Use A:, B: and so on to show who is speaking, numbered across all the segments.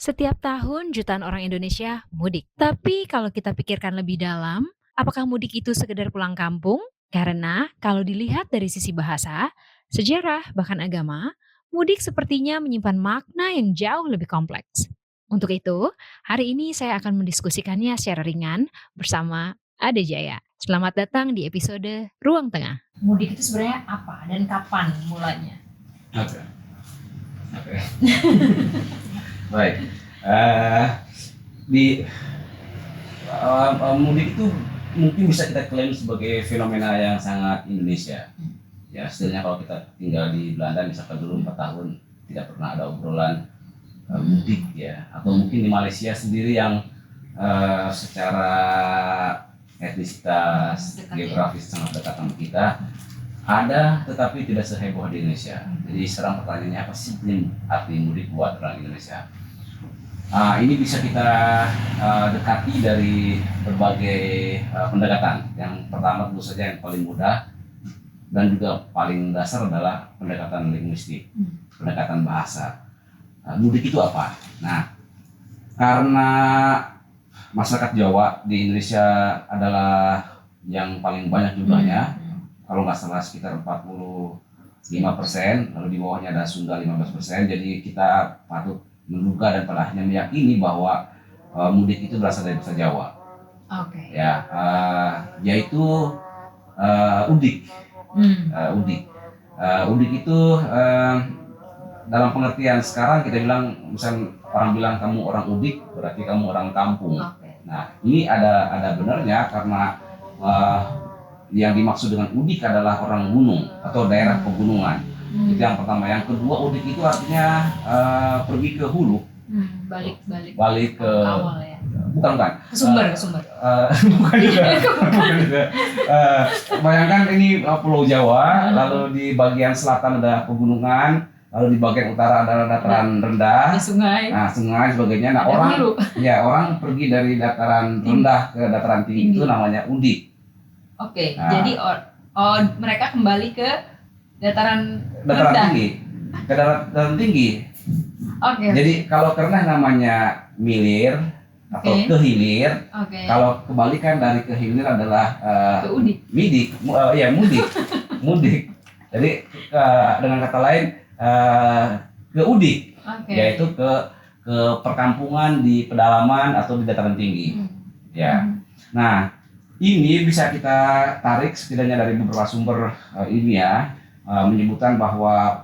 A: Setiap tahun jutaan orang Indonesia mudik. Tapi kalau kita pikirkan lebih dalam, apakah mudik itu sekedar pulang kampung? Karena kalau dilihat dari sisi bahasa, sejarah, bahkan agama, mudik sepertinya menyimpan makna yang jauh lebih kompleks. Untuk itu, hari ini saya akan mendiskusikannya secara ringan bersama Ade Jaya. Selamat datang di episode Ruang Tengah. Mudik itu sebenarnya apa dan kapan mulanya?
B: Oke. Baik. Eh, di mudik itu mungkin bisa kita klaim sebagai fenomena yang sangat Indonesia. Ya, setidaknya kalau kita tinggal di Belanda misalkan dulu 4 tahun tidak pernah ada obrolan mudik ya. Atau mungkin di Malaysia sendiri yang secara etnisitas geografis sangat dekat sama kita ada, tetapi tidak seheboh di Indonesia. Jadi sekarang pertanyaannya apa sih arti mudik buat orang Indonesia? Ini bisa kita dekati dari berbagai pendekatan. Yang pertama tentu saja yang paling mudah dan juga paling dasar adalah pendekatan linguistik, pendekatan bahasa. Mudik itu apa? Nah, karena masyarakat Jawa di Indonesia adalah yang paling banyak jumlahnya, kalau nggak salah sekitar 45%, lalu di bawahnya ada Sunda 15%, jadi kita patut menduga dan pada akhirnya meyakini bahwa mudik itu berasal dari bahasa Jawa.
A: Oke.
B: Ya, yaitu udik. Udik. Udik itu dalam pengertian sekarang kita bilang, misal orang bilang kamu orang udik, berarti kamu orang kampung.
A: Oke.
B: Nah, ini ada benarnya karena yang dimaksud dengan udik adalah orang gunung atau daerah pegunungan. Itu yang pertama. Yang kedua, udik itu artinya pergi ke hulu. Balik ke
A: awal ya.
B: Bukan.
A: Ke sumber.
B: Bukan juga. Bayangkan ini Pulau Jawa, lalu di bagian selatan ada pegunungan, lalu di bagian utara ada dataran rendah.
A: Ada sungai.
B: Nah, sungai sebagainya. Nah,
A: Ada
B: orang pergi dari dataran rendah ke dataran tinggi itu namanya udik.
A: Oke,
B: Nah,
A: jadi mereka kembali ke dataran
B: tinggi, ke dataran tinggi.
A: Oke.
B: Jadi kalau kerenah namanya milir atau kehilir.
A: Oke.
B: Kalau kebalikan dari kehilir adalah
A: Keudik.
B: mudik. Mudik. Jadi dengan kata lain keudik, yaitu ke perkampungan di pedalaman atau di dataran tinggi. Ya. Nah, ini bisa kita tarik setidaknya dari beberapa sumber ilmiah menyebutkan bahwa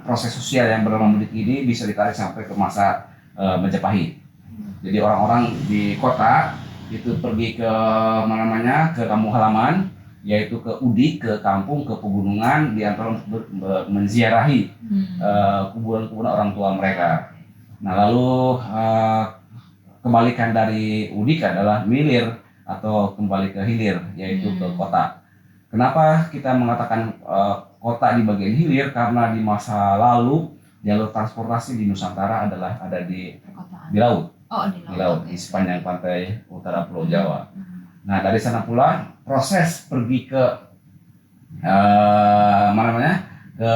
B: proses sosial yang bernama mudik ini bisa ditarik sampai ke masa Majapahit. Jadi orang-orang di kota itu pergi ke ke kampung halaman, yaitu ke udik, ke kampung, ke pegunungan, di antara menziarahi kuburan-kuburan orang tua mereka. Nah, lalu kebalikan dari udik adalah milir atau kembali ke hilir, yaitu ke kota. Kenapa kita mengatakan kota di bagian hilir? Karena di masa lalu jalur transportasi di Nusantara adalah ada di laut. Di laut, di sepanjang pantai utara Pulau Jawa. Nah, dari sana pula proses pergi ke ke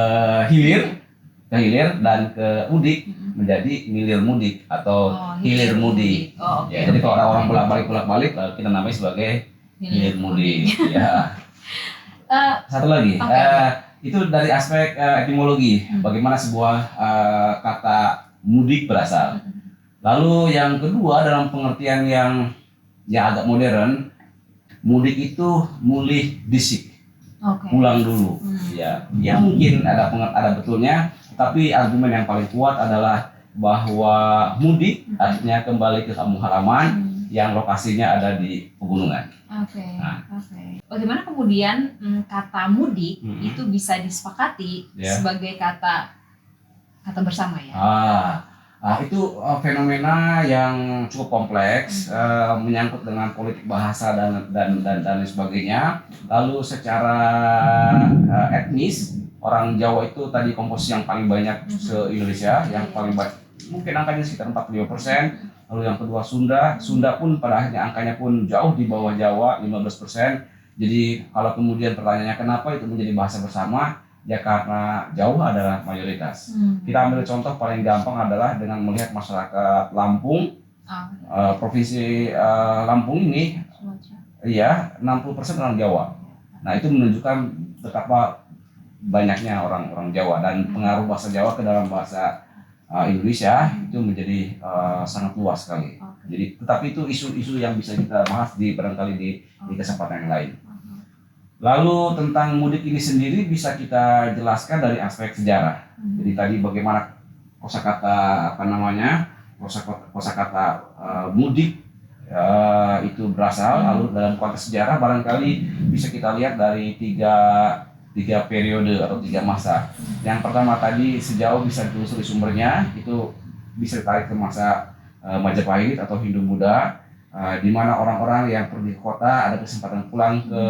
B: hilir dan ke udik menjadi milir mudik atau hilir mudik. Jadi kalau orang bolak-balik kita namanya sebagai hilir mudik. Ya. Satu lagi, itu dari aspek etimologi, bagaimana sebuah kata mudik berasal. Lalu yang kedua, dalam pengertian yang agak modern, mudik itu mulih disik, pulang dulu. Ya mungkin ada betulnya. Tapi argumen yang paling kuat adalah bahwa mudik artinya kembali ke kampung halaman yang lokasinya ada di pegunungan.
A: Bagaimana kemudian kata mudik itu bisa disepakati sebagai kata bersama ya?
B: Itu fenomena yang cukup kompleks, menyangkut dengan politik bahasa dan lain sebagainya. Lalu secara etnis, orang Jawa itu tadi komposisi yang paling banyak se-Indonesia, yang paling banyak, mungkin angkanya sekitar 45%. Lalu yang kedua Sunda pun pada akhirnya angkanya pun jauh di bawah Jawa, 15%. Jadi kalau kemudian pertanyaannya kenapa itu menjadi bahasa bersama, ya karena jauh adalah mayoritas. Kita ambil contoh paling gampang adalah dengan melihat masyarakat Lampung, provinsi Lampung ini, ya 60% orang Jawa. Nah itu menunjukkan betapa banyaknya orang Jawa dan pengaruh bahasa Jawa ke dalam bahasa Indonesia itu menjadi sangat luas sekali. Jadi, tetapi itu isu-isu yang bisa kita bahas barangkali di kesempatan yang lain. Lalu tentang mudik ini sendiri bisa kita jelaskan dari aspek sejarah. Jadi tadi bagaimana kosakata mudik itu berasal. Lalu dalam konteks sejarah barangkali bisa kita lihat dari tiga periode atau 3 masa. Yang pertama tadi sejauh bisa ditelusuri sumbernya itu bisa ditarik ke masa Majapahit atau Hindu-Buddha, di mana orang-orang yang pergi ke kota ada kesempatan pulang ke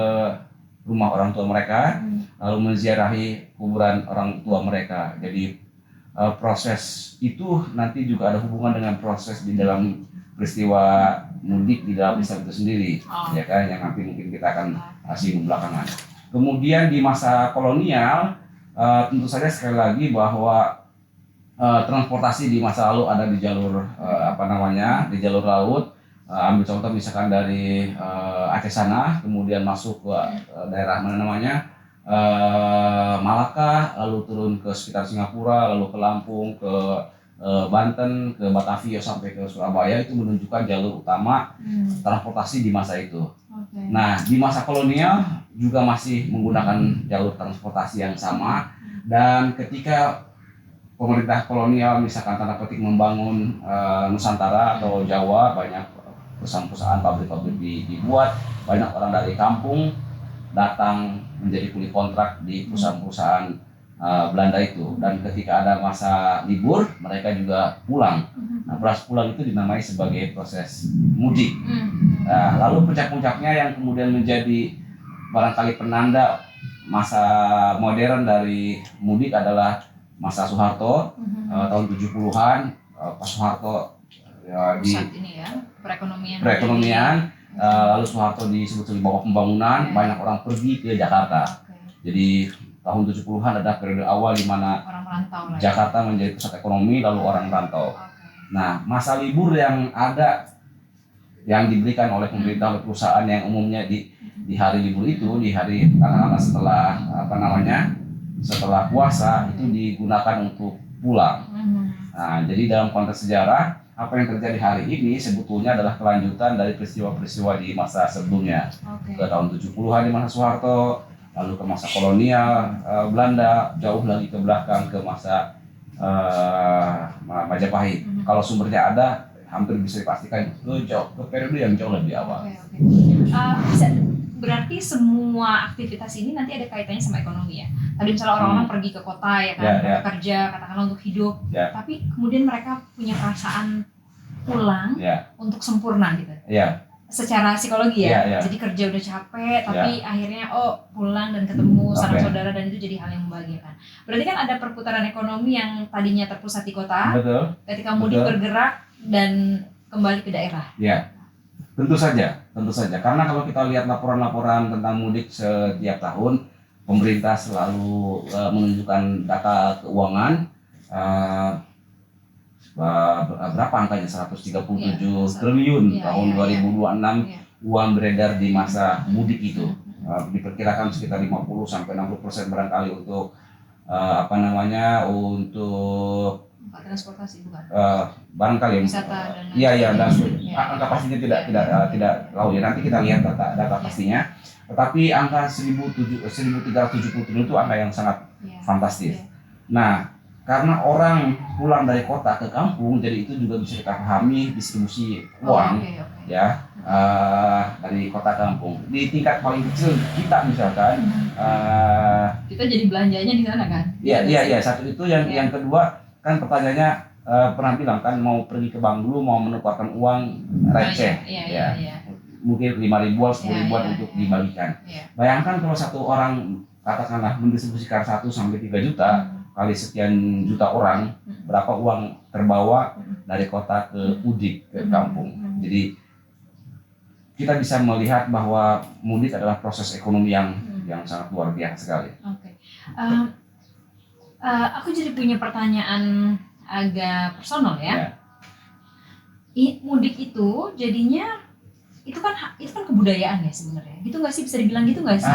B: rumah orang tua mereka, lalu menziarahi kuburan orang tua mereka. Jadi proses itu nanti juga ada hubungan dengan proses di dalam peristiwa mudik di dalam Islam itu sendiri, ya kan, yang nanti mungkin kita akan singgung belakangan. Kemudian di masa kolonial, tentu saja sekali lagi bahwa transportasi di masa lalu ada di jalur di jalur laut. Ambil contoh misalkan dari Aceh sana, kemudian masuk ke daerah Malaka, lalu turun ke sekitar Singapura, lalu ke Lampung, ke Banten, ke Batavia sampai ke Surabaya. Itu menunjukkan jalur utama transportasi di masa itu. Nah, di masa kolonial juga masih menggunakan jalur transportasi yang sama, dan ketika pemerintah kolonial misalkan tanda petik membangun Nusantara atau Jawa, banyak perusahaan-perusahaan pabrik-pabrik dibuat, banyak orang dari kampung datang menjadi kuli kontrak di perusahaan-perusahaan Belanda itu, dan ketika ada masa libur mereka juga pulang. Nah, proses pulang itu dinamai sebagai proses mudik. Nah, lalu puncak-puncaknya yang kemudian menjadi barangkali penanda masa modern dari mudik adalah masa Soeharto, tahun 70-an. Pak Soeharto di
A: ini ya, perekonomian.
B: Lalu Soeharto disebut sebagai bapak pembangunan, banyak orang pergi ke Jakarta. Jadi tahun 70-an adalah periode awal di mana Jakarta menjadi pusat ekonomi, lalu orang rantau. Nah, masa libur yang ada yang diberikan oleh pemerintah, oleh perusahaan yang umumnya di hari libur itu, di hari katakanlah setelah puasa, itu digunakan untuk pulang. Nah, jadi dalam konteks sejarah, apa yang terjadi hari ini sebetulnya adalah kelanjutan dari peristiwa-peristiwa di masa sebelumnya. Ke tahun 70-an di masa Soeharto, lalu ke masa kolonial Belanda, jauh lagi ke belakang ke masa Majapahit. Kalau sumbernya ada, hampir bisa dipastikan ke periode yang jauh lebih awal.
A: Berarti semua aktivitas ini nanti ada kaitannya sama ekonomi ya. Tadi misalnya orang-orang pergi ke kota ya kan, kerja katakanlah untuk hidup, tapi kemudian mereka punya perasaan pulang untuk sempurna gitu. Secara psikologi ya. Jadi kerja udah capek, tapi akhirnya pulang dan ketemu sanak saudara, dan itu jadi hal yang membahagiakan. Berarti kan ada perputaran ekonomi yang tadinya terpusat di kota, ketika mudik bergerak dan kembali ke daerah.
B: Tentu saja. Karena kalau kita lihat laporan-laporan tentang mudik setiap tahun, pemerintah selalu menunjukkan data keuangan, berapa angkanya, 137 triliun tahun 2026 uang beredar di masa mudik itu. Diperkirakan sekitar 50-60% barangkali untuk untuk
A: transportasi, bukan?
B: Barangkali
A: wisata dan
B: angka pastinya tidak tahu ya, nanti kita lihat data pastinya. Tetapi angka 1.370 triliun itu angka yang sangat fantastis. Nah, karena orang pulang dari kota ke kampung, jadi itu juga bisa kita pahami distribusi uang dari kota ke kampung. Di tingkat paling kecil kita misalkan
A: kita jadi belanjanya di sana kan?
B: Iya, satu itu yang kedua kan pertanyaannya pernah bilang kan mau pergi ke bank dulu, mau menukarkan uang receh, mungkin 5.000-an, 10.000-an untuk dibagikan. Bayangkan kalau satu orang katakanlah mendistribusikan 1-3 juta kali sekian juta orang, berapa uang terbawa dari kota ke mudik ke kampung. Jadi kita bisa melihat bahwa mudik adalah proses ekonomi yang sangat luar biasa sekali.
A: Aku jadi punya pertanyaan agak personal ya.
B: Ya.
A: Mudik itu jadinya itu kan kebudayaan ya sebenarnya. Gitu nggak sih, bisa dibilang gitu nggak sih?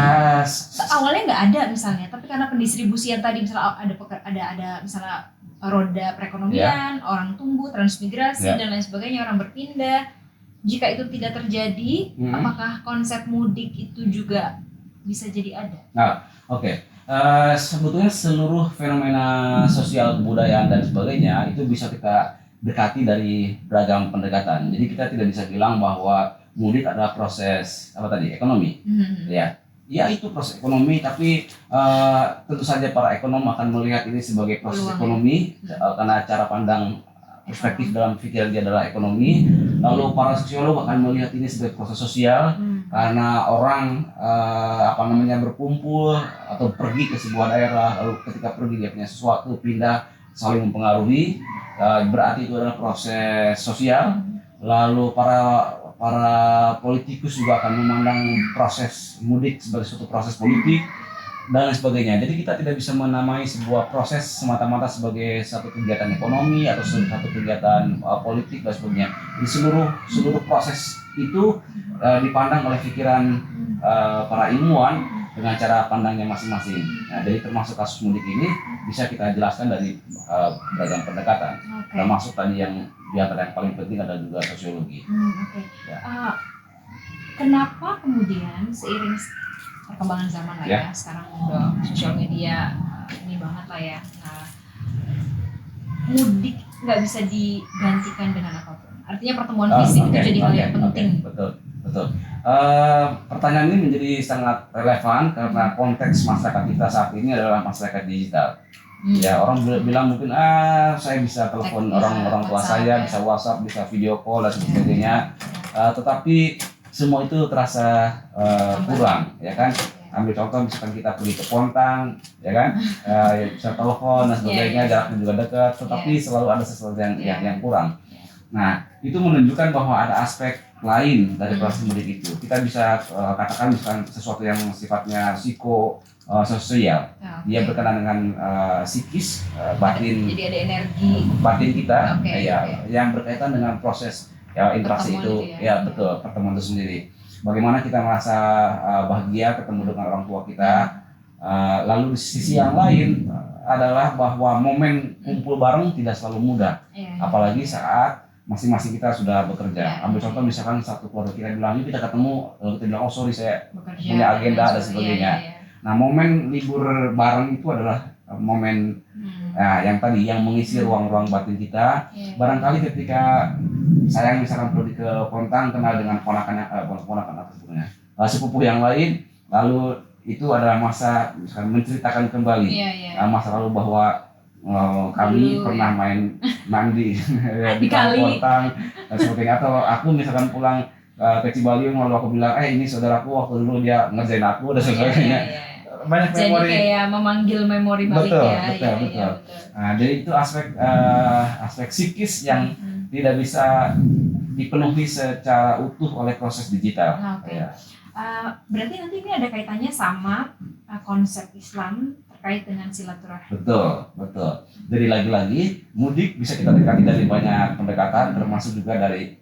A: Awalnya nggak ada misalnya, tapi karena pendistribusian tadi misalnya ada misalnya roda perekonomian, orang tumbuh, transmigrasi dan lain sebagainya, orang berpindah. Jika itu tidak terjadi, apakah konsep mudik itu juga bisa jadi ada?
B: Nah, oke. Sebetulnya seluruh fenomena sosial, kebudayaan dan sebagainya itu bisa kita dekati dari beragam pendekatan. Jadi kita tidak bisa bilang bahwa mudik adalah proses apa tadi, ekonomi. Ya itu proses ekonomi, tapi tentu saja para ekonom akan melihat ini sebagai proses ekonomi karena cara pandang perspektif dalam pikiran dia adalah ekonomi. Lalu para sosiolog akan melihat ini sebagai proses sosial karena orang berkumpul atau pergi ke sebuah daerah, lalu ketika pergi dia punya sesuatu, pindah, saling mempengaruhi, berarti itu adalah proses sosial. Lalu para politikus juga akan memandang proses mudik sebagai suatu proses politik dan lain sebagainya. Jadi kita tidak bisa menamai sebuah proses semata-mata sebagai satu kegiatan ekonomi atau satu kegiatan politik dan sebagainya. Di seluruh proses itu dipandang oleh pikiran para ilmuwan dengan cara pandangnya masing-masing. Nah, jadi termasuk kasus mudik ini bisa kita jelaskan dari beragam pendekatan. Termasuk tadi yang di antara yang paling penting adalah juga sosiologi.
A: Kenapa kemudian seiring perkembangan zaman lah ya, sekarang udah sosial media ini banget lah ya, mudik nggak bisa digantikan dengan apapun. Artinya pertemuan fisik itu jadi hal yang penting.
B: Betul. Pertanyaan ini menjadi sangat relevan karena konteks masyarakat kita saat ini adalah masyarakat digital. Ya, orang bilang mungkin saya bisa telepon orang tua saya, bisa WhatsApp, bisa video call dan sebagainya. Tetapi semua itu terasa kurang, ya kan? Ambil contoh misalkan kita pergi ke Pontang, ya kan? Bisa telepon dan sebagainya, jaraknya juga dekat, tetapi selalu ada sesuatu yang kurang. Nah, itu menunjukkan bahwa ada aspek lain dari proses mudik itu. Kita bisa katakan misalkan sesuatu yang sifatnya sosial. Dia berkenaan dengan psikis, batin.
A: Jadi ada energi
B: batin kita, yang berkaitan dengan proses interaksi itu, betul, pertemuan itu sendiri. Bagaimana kita merasa bahagia ketemu dengan orang tua kita. Lalu di sisi yang lain adalah bahwa momen kumpul bareng tidak selalu mudah, apalagi saat masing-masing kita sudah bekerja. Ambil contoh misalkan satu keluarga kita bilang, yuk kita ketemu, lalu kita bilang, oh sorry saya punya agenda dan sebagainya. Nah, momen libur bareng itu adalah momen yang mengisi ruang-ruang batin kita. Barangkali ketika saya misalkan pergi ke Pontang, kenal dengan sepupu yang lain, lalu itu adalah masa misalkan menceritakan kembali masa lalu bahwa kami pernah main mandi di Pontang dan sebagainya. Atau aku misalkan pulang ke Cibaliung, lalu aku bilang, ini saudaraku waktu dulu dia ngerjain aku dan sebagainya. Banyak memori.
A: Jadi kayak memanggil memori balik.
B: Betul. Nah, jadi itu aspek psikis yang tidak bisa dipenuhi secara utuh oleh proses digital.
A: Berarti nanti ini ada kaitannya sama konsep Islam terkait dengan silaturahmi.
B: Betul. Jadi lagi-lagi mudik bisa kita dekati dari banyak pendekatan, termasuk juga dari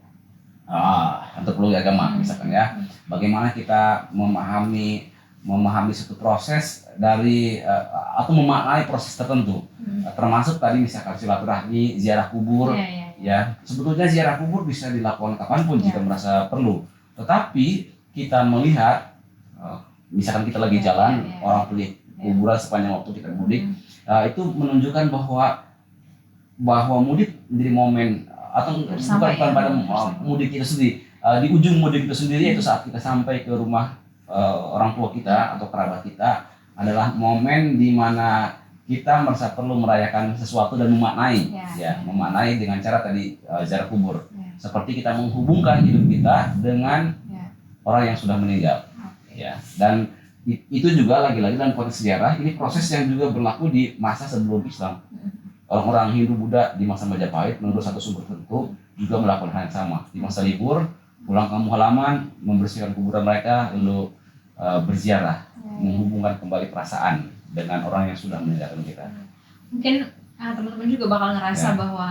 B: antropologi agama misalkan ya. Bagaimana kita memahami satu proses dari atau memaknai proses tertentu, termasuk tadi misalkan silaturahmi, ziarah kubur. Ya, sebetulnya ziarah kubur bisa dilakukan kapanpun jika merasa perlu. Tetapi kita melihat, misalkan kita lagi jalan, orang pergi kuburan sepanjang waktu kita mudik, itu menunjukkan bahwa mudik menjadi momen atau bukan pada mudik itu sendiri. Di ujung mudik itu sendiri itu saat kita sampai ke rumah orang tua kita atau kerabat kita adalah momen di mana kita merasa perlu merayakan sesuatu dan memaknai, memaknai dengan cara tadi ziarah kubur. Seperti kita menghubungkan hidup kita dengan orang yang sudah meninggal. Dan itu juga lagi-lagi dalam konteks sejarah, ini proses yang juga berlaku di masa sebelum Islam. Orang-orang Hindu Buddha di masa Majapahit menurut satu sumber tertentu juga melakukan hal yang sama. Di masa libur, pulang kampung halaman, membersihkan kuburan mereka, lalu berziarah, menghubungkan kembali perasaan dengan orang yang sudah meninggalkan kita.
A: Mungkin teman-teman juga bakal ngerasa
B: Ya.
A: bahwa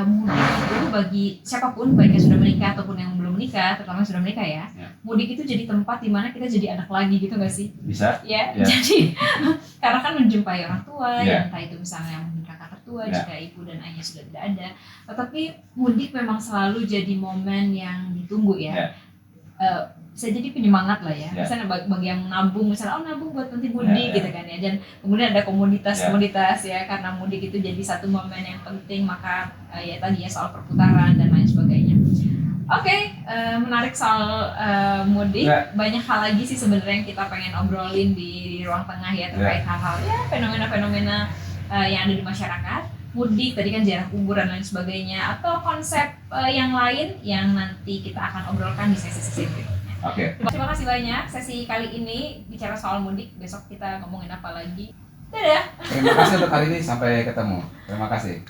A: mudik itu bagi siapapun, baik yang sudah menikah ataupun yang belum menikah, terutama yang sudah menikah ya, mudik itu jadi tempat dimana kita jadi anak lagi gitu nggak sih?
B: Bisa.
A: Ya,
B: Ya.
A: jadi karena kan menjumpai orang tua,
B: Ya.
A: yang entah itu misalnya mungkin kakak tertua,
B: Ya.
A: jika ibu dan ayahnya sudah tidak ada. Tetapi mudik memang selalu jadi momen yang ditunggu ya.
B: Ya.
A: Bisa jadi penyemangat lah ya.
B: Ya.
A: Misalnya bagi yang nabung, misalnya nabung buat nanti mudik
B: Ya.
A: gitu kan ya. Dan kemudian ada komunitas-komunitas ya, karena mudik itu jadi satu momen yang penting, maka ya tadi ya soal perputaran dan lain sebagainya. Oke, menarik soal mudik.
B: Ya.
A: Banyak hal lagi sih sebenarnya yang kita pengen obrolin di ruang tengah ya, terkait hal-hal ya fenomena-fenomena yang ada di masyarakat. Mudik tadi kan ziarah kubur dan lain sebagainya, atau konsep yang lain yang nanti kita akan obrolkan di sesi-sesi berikutnya.
B: Oke.
A: Terima kasih banyak sesi kali ini bicara soal mudik. Besok kita ngomongin apa lagi. Dadah.
B: Terima kasih untuk hari ini, sampai ketemu. Terima kasih.